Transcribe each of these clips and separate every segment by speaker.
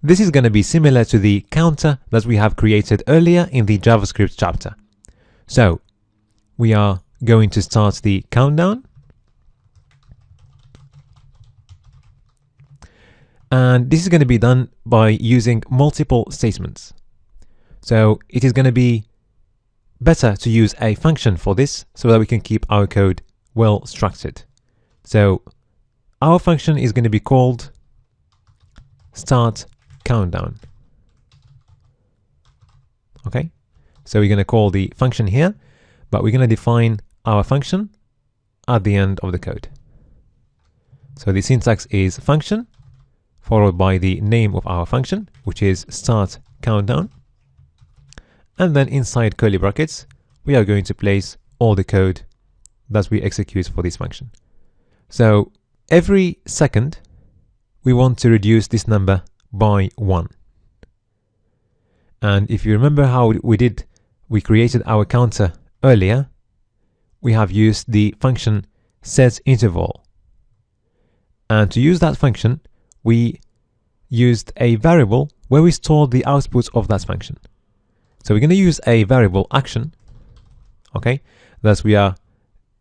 Speaker 1: This is going to be similar to the counter that we have created earlier in the JavaScript chapter. So we are going to start the countdown. And this is going to be done by using multiple statements. So it is going to be better to use a function for this so that we can keep our code well structured. So our function is going to be called start countdown. Okay, so we're going to call the function here, but we're going to define our function at the end of the code. So the syntax is function followed by the name of our function, which is start countdown. And then inside curly brackets, we are going to place all the code that we execute for this function. So every second, we want to reduce this number by 1. And if you remember how we created our counter earlier, we have used the function setInterval. And to use that function, we used a variable where we stored the output of that function. So we're going to use a variable action, okay, that we are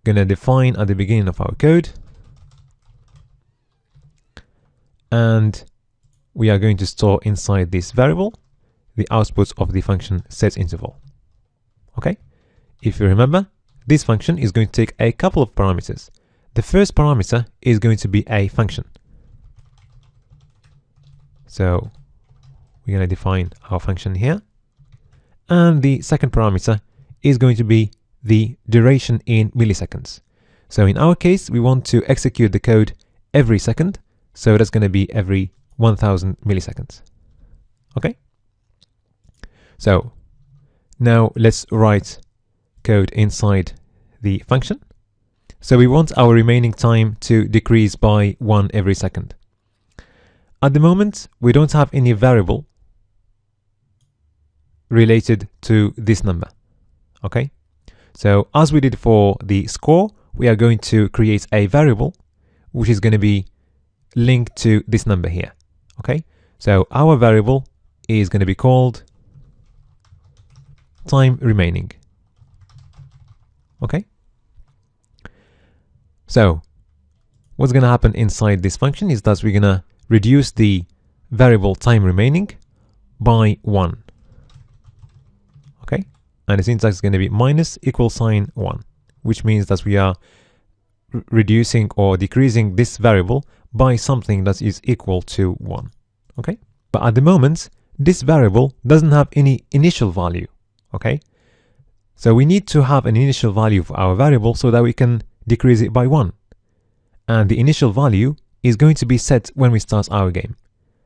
Speaker 1: going to define at the beginning of our code. And we are going to store inside this variable the output of the function setInterval. Okay, if you remember, this function is going to take a couple of parameters. The first parameter is going to be a function. So we're going to define our function here. And the second parameter is going to be the duration in milliseconds. So in our case, we want to execute the code every second. So that's going to be every 1000 milliseconds. Okay. So now let's write code inside the function. So we want our remaining time to decrease by 1 every second. At the moment, we don't have any variable related to this number. Okay. So as we did for the score, we are going to create a variable which is going to be linked to this number here. Okay. So our variable is going to be called time remaining. Okay. So what's going to happen inside this function is that we're going to reduce the variable time remaining by 1. Okay, and the syntax is going to be minus equal sign 1, which means that we are reducing or decreasing this variable by something that is equal to 1. Okay, but at the moment, this variable doesn't have any initial value. Okay, so we need to have an initial value for our variable so that we can decrease it by 1. And the initial value is going to be set when we start our game.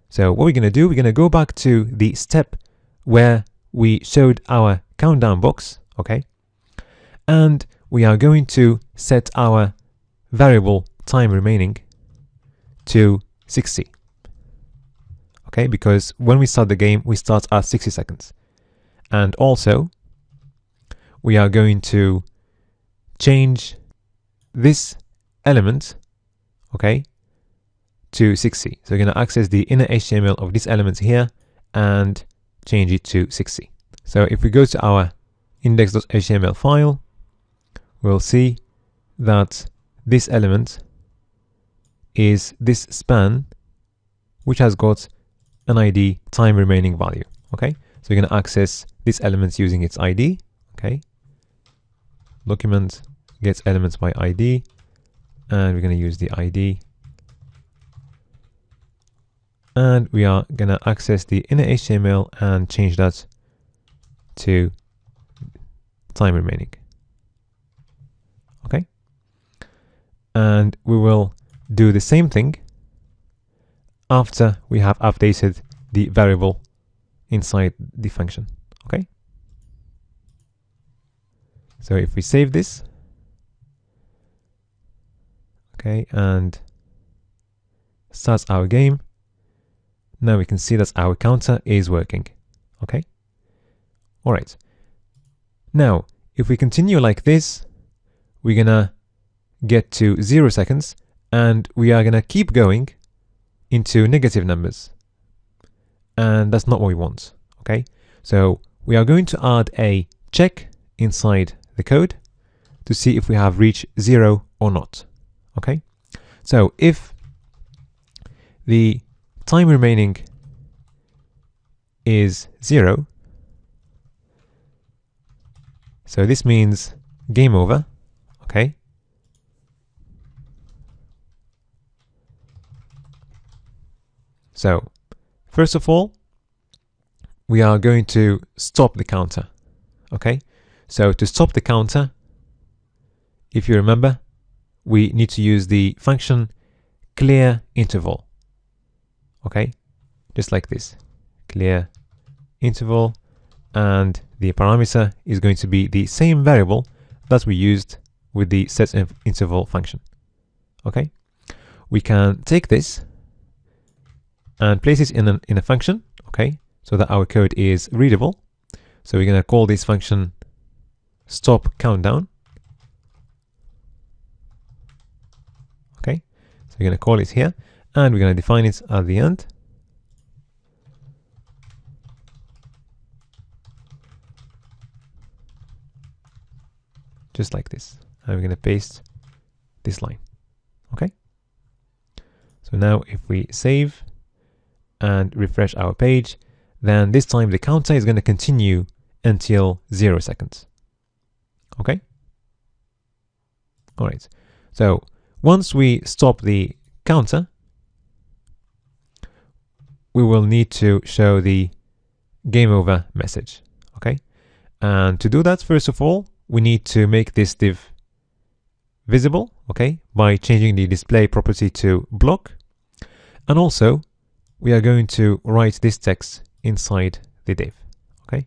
Speaker 1: So what we're going to do, we're going to go back to the step where we showed our countdown box, okay? And we are going to set our variable time remaining to 60. Okay, because when we start the game, we start at 60 seconds. And also, we are going to change this element, okay, to 60. So we're going to access the inner HTML of this element here and change it to 60. So if we go to our index.html file, we'll see that this element is this span, which has got an ID time remaining value. Okay, so we're going to access this element using its ID. Okay, document gets elements by ID, and we're going to use the ID. And we are going to access the inner HTML and change that to time remaining. Okay. And we will do the same thing after we have updated the variable inside the function. Okay. So if we save this, okay, and start our game, now we can see that our counter is working. Okay. All right. Now, if we continue like this, we're gonna get to 0 seconds, and we are gonna keep going into negative numbers. and that's not what we want. Okay, so we are going to add a check inside the code to see if we have reached 0 or not. Okay, so if the time remaining is 0, so this means game over. Okay, so first of all, we are going to stop the counter. Okay, so to stop the counter, if you remember, we need to use the function clear interval. Okay, just like this, clear interval, and the parameter is going to be the same variable that we used with the set interval function. Okay, we can take this and place it in a function. Okay, so that our code is readable. So we're going to call this function stop countdown. Okay, so we're going to call it here, and we're going to define it at the end. Just like this. And we're going to paste this line. Okay, so now if we save and refresh our page, then this time the counter is going to continue until 0 seconds. Okay, all right, so once we stop the counter, we will need to show the game over message. Okay, and to do that, first of all, we need to make this div visible, okay, by changing the display property to block. And also, we are going to write this text inside the div. Okay,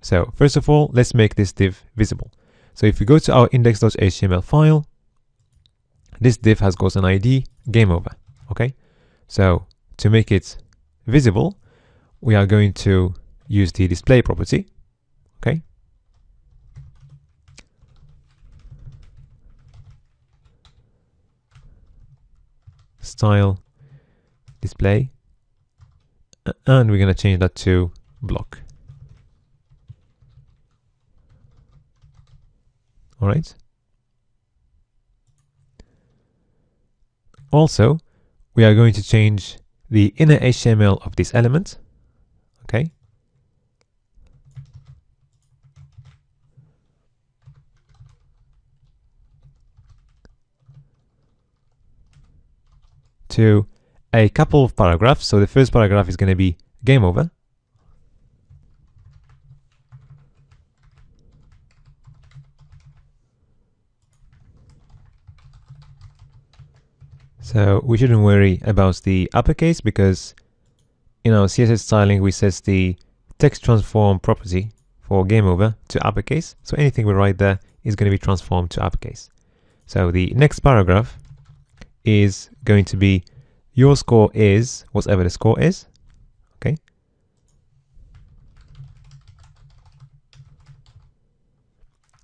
Speaker 1: so first of all, let's make this div visible. So if we go to our index.html file, this div has got an ID game over. Okay, so to make it visible, we are going to use the display property. Okay, style display, and we're going to change that to block. All right. Also, we are going to change the inner HTML of this element. Okay, to a couple of paragraphs. So the first paragraph is going to be game over. So we shouldn't worry about the uppercase, because in our CSS styling we set the text transform property for game over to uppercase. So anything we write there is going to be transformed to uppercase. So the next paragraph is going to be your score is whatever the score is. Okay,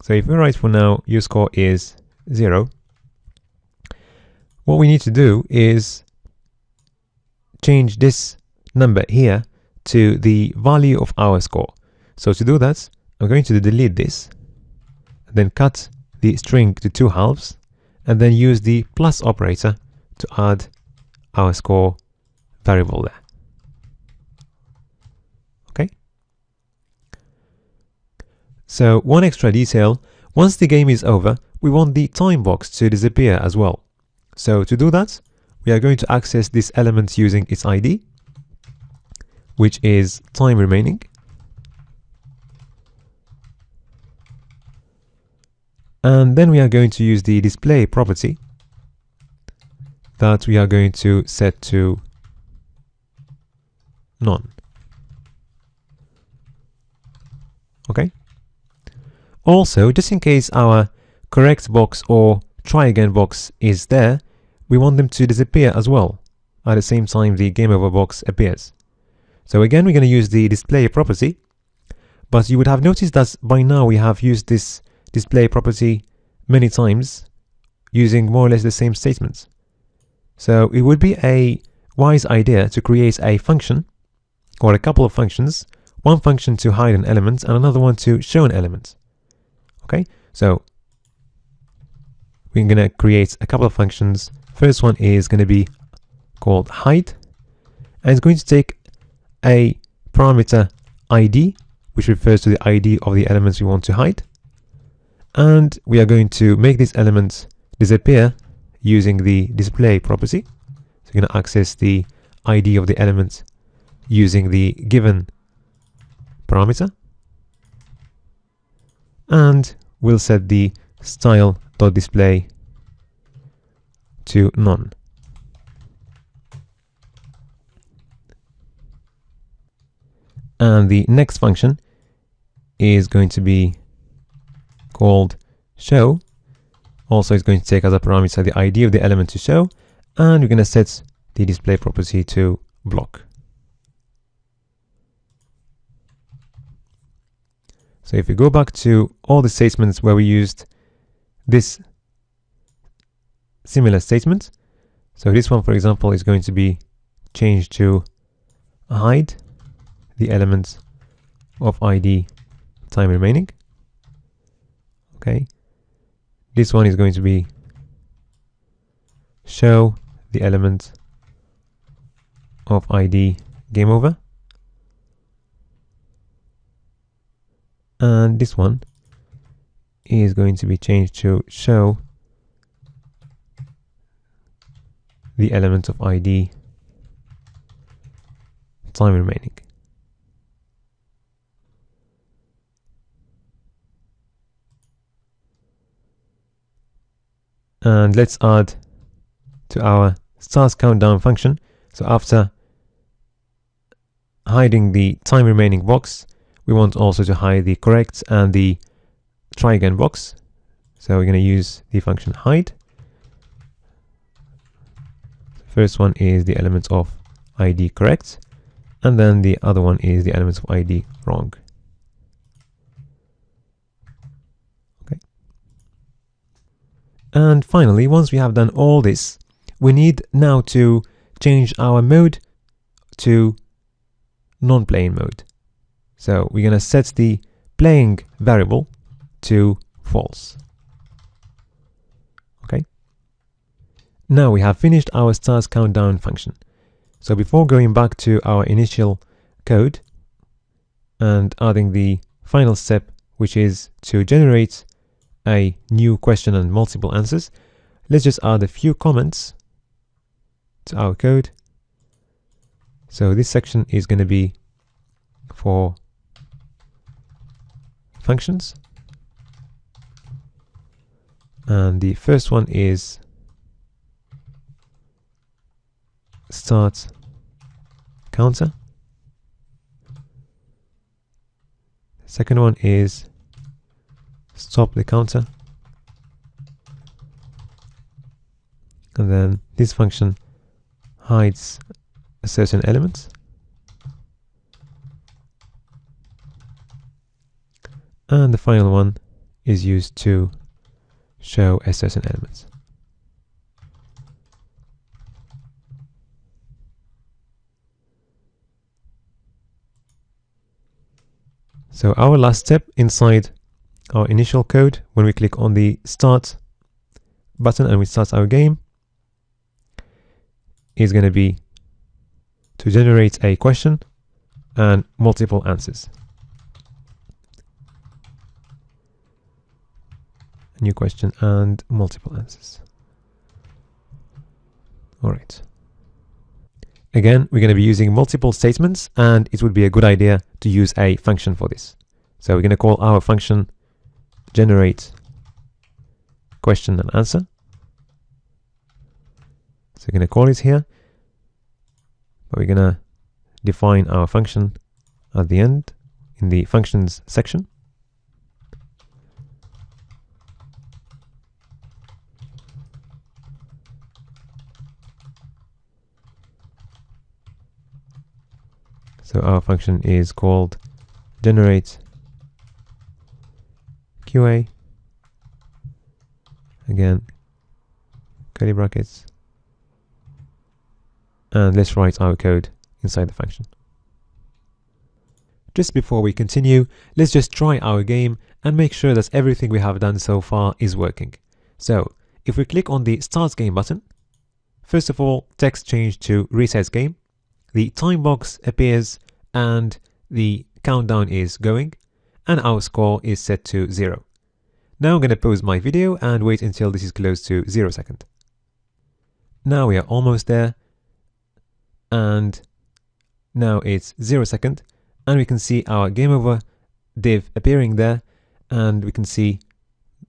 Speaker 1: so if we write for now your score is 0, what we need to do is change this number here to the value of our score. So to do that, I'm going to delete this, and then cut the string to 2 halves, and then use the plus operator to add our score variable there. Okay. So one extra detail, once the game is over, we want the time box to disappear as well. So to do that, we are going to access this element using its ID, which is time remaining. And then we are going to use the display property that we are going to set to none. Okay. Also, just in case our correct box or try again box is there, we want them to disappear as well at the same time the game over box appears. So again, we're going to use the display property, but you would have noticed that by now we have used this display property many times using more or less the same statements. So it would be a wise idea to create a function or a couple of functions, one function to hide an element and another one to show an element. Okay, so we're going to create a couple of functions. First one is going to be called hide, and it's going to take a parameter ID, which refers to the ID of the elements we want to hide, and we are going to make these elements disappear using the display property. So you're going to access the ID of the element using the given parameter, and we'll set the style.display to none. And the next function is going to be called show. Also, it's going to take as a parameter the ID of the element to show, and we're going to set the display property to block. So if we go back to all the statements where we used this similar statement, so this one, for example, is going to be changed to hide the element of ID time remaining. Okay, this one is going to be show the element of ID game over, and this one is going to be changed to show the element of ID time remaining. And let's add to our start countdown function. So after hiding the time remaining box, we want also to hide the correct and the try again box. So we're going to use the function hide. First one is the element of ID correct, and then the other one is the element of ID wrong. Okay. And finally, once we have done all this, we need now to change our mode to non-playing mode. So we're going to set the playing variable to false. Okay. Now we have finished our start countdown function. So before going back to our initial code and adding the final step, which is to generate a new question and multiple answers, let's just add a few comments to our code. So this section is going to be for functions, and the first one is start counter. The second one is stop the counter, and then this function hides a certain element, and the final one is used to show a certain element. So our last step inside our initial code, when we click on the start button and we start our game, is going to be to generate a question and multiple answers. A new question and multiple answers. All right. Again, we're going to be using multiple statements, and it would be a good idea to use a function for this. So we're going to call our function generate question and answer. So we're going to call it here, but we're going to define our function at the end in the functions section. So our function is called generate QA, again curly brackets, And let's write our code inside the function. Just before we continue, let's just try our game and make sure that everything we have done so far is working. So if we click on the Start Game button, first of all, text changed to Reset Game, the time box appears and the countdown is going, and our score is set to 0. Now I'm going to pause my video and wait until this is close to 0 second. Now we are almost there, and now it's 0 second, and we can see our game over div appearing there, and we can see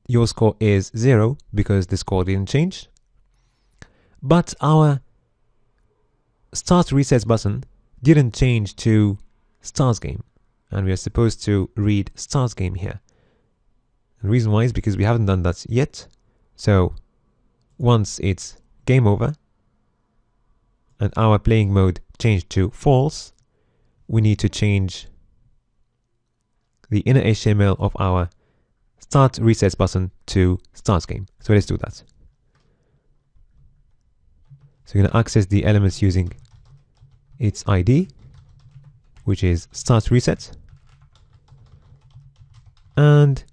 Speaker 1: your score is 0 because the score didn't change. But our Start Resets button didn't change to Start Game, and we are supposed to read Start Game here. The reason why is because we haven't done that yet. So once it's game over and our playing mode changed to false, we need to change the inner HTML of our Start Resets button to Start Game. So let's do that. So we're going to access the elements using its ID, which is Start Reset, and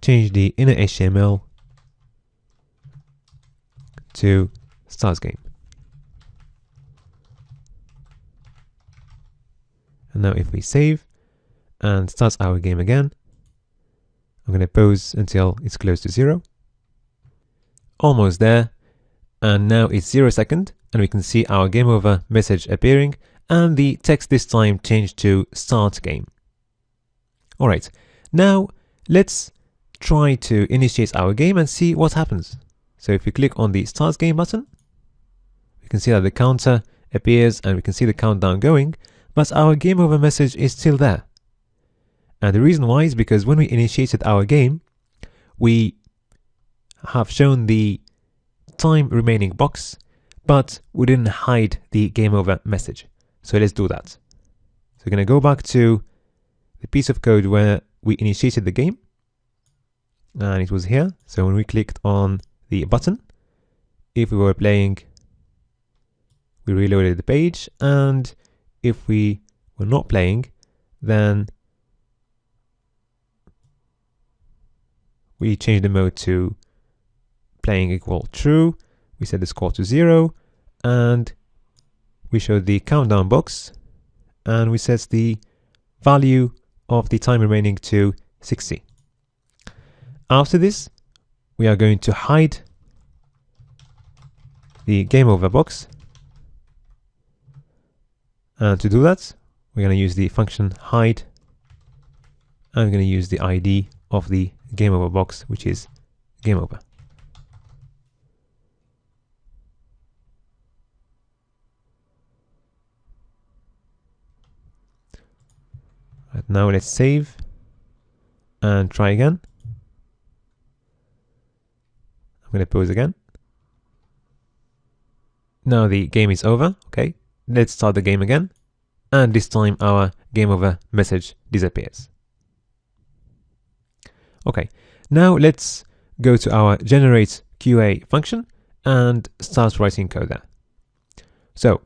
Speaker 1: change the inner HTML to Start Game. And now if we save and start our game again, I'm going to pause until it's close to 0. Almost there. And now it's 0 second, and we can see our game over message appearing, and the text this time changed to Start Game. Alright, now let's try to initiate our game and see what happens. So if we click on the Start Game button, we can see that the counter appears and we can see the countdown going, but our game over message is still there. And the reason why is because when we initiated our game, we have shown the time remaining box, but we didn't hide the game over message. So let's do that. So we're going to go back to the piece of code where we initiated the game, and it was here. So when we clicked on the button, if we were playing, we reloaded the page, and if we were not playing, then we changed the mode to playing equal true. We set the score to 0, and we showed the countdown box, and we set the value of the time remaining to 60. After this, we are going to hide the game over box, and to do that, we're going to use the function hide, and we're going to use the ID of the game over box, which is game over. Right, now let's save and try again. I'm going to pause again. Now the game is over. Okay, let's start the game again, and this time our game over message disappears. Okay, now let's go to our generate QA function and start writing code there. So